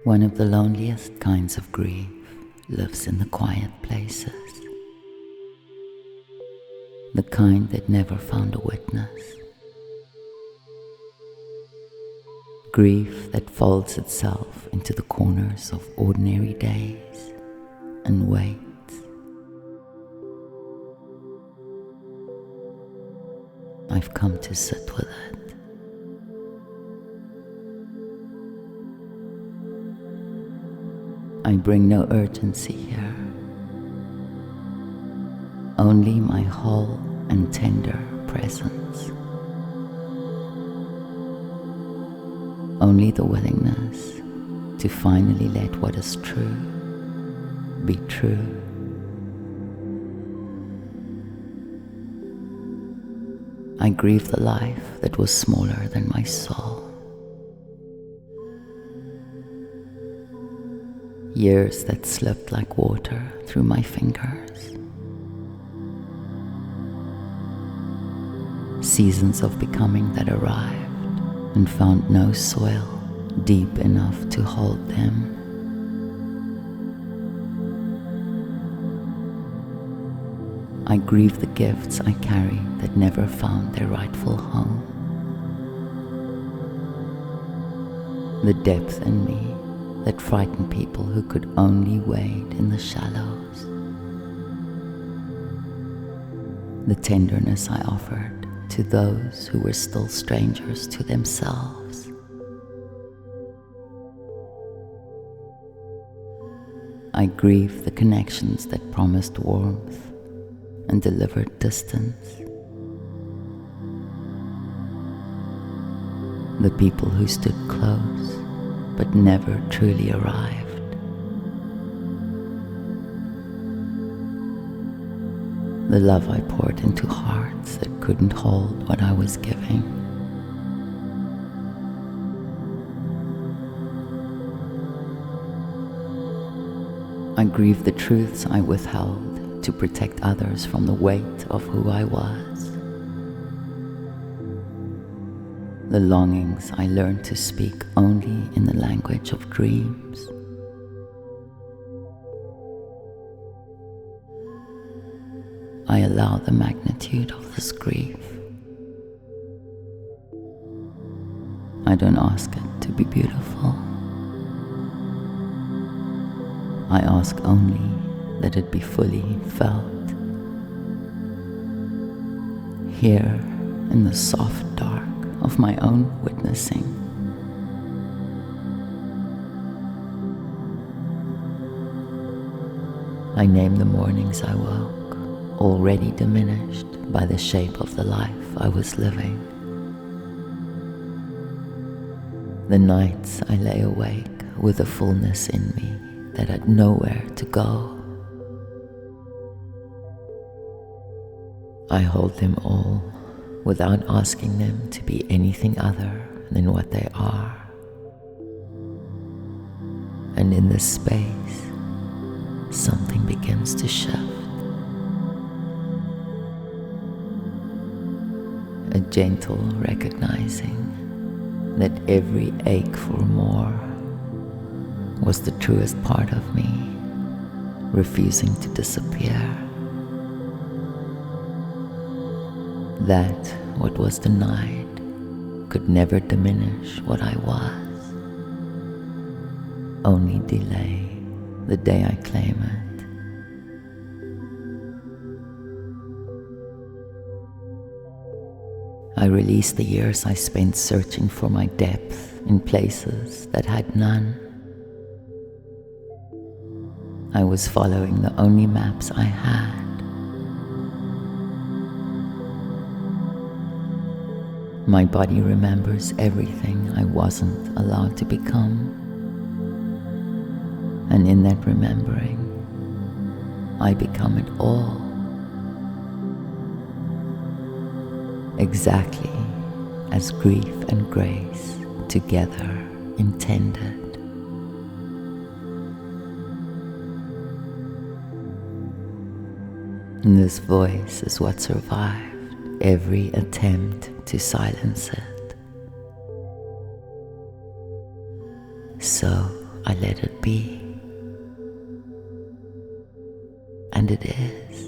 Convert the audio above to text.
One of the loneliest kinds of grief lives in the quiet places, the kind that never found a witness. Grief that folds itself into the corners of ordinary days and waits. I've come to sit with it. I bring no urgency here, only my whole and tender presence. Only the willingness to finally let what is true be true. I grieve the life that was smaller than my soul. Years that slipped like water through my fingers. Seasons of becoming that arrived and found no soil deep enough to hold them. I grieve the gifts I carried that never found their rightful home. The depth in me that frightened people who could only wade in the shallows. The tenderness I offered to those who were still strangers to themselves. I grieve the connections that promised warmth and delivered distance. The people who stood close but never truly arrived. The love I poured into hearts that couldn't hold what I was giving. I grieve the truths I withheld to protect others from the weight of who I was. The longings I learned to speak only in the language of dreams. I allow the magnitude of this grief. I don't ask it to be beautiful. I ask only that it be fully felt. Here in the soft dark of my own witnessing. I name the mornings I woke, already diminished by the shape of the life I was living. The nights I lay awake with a fullness in me that had nowhere to go. I hold them all without asking them to be anything other than what they are. And in this space, something begins to shift. A gentle recognizing that every ache for more was the truest part of me, refusing to disappear. That what was denied could never diminish what I was, only delay the day I claim it. I release the years I spent searching for my depth in places that had none. I was following the only maps I had. My body remembers everything I wasn't allowed to become. And in that remembering, I become it all. Exactly as grief and grace together intended. And this voice is what survived every attempt to silence it. So I let it be. And it is.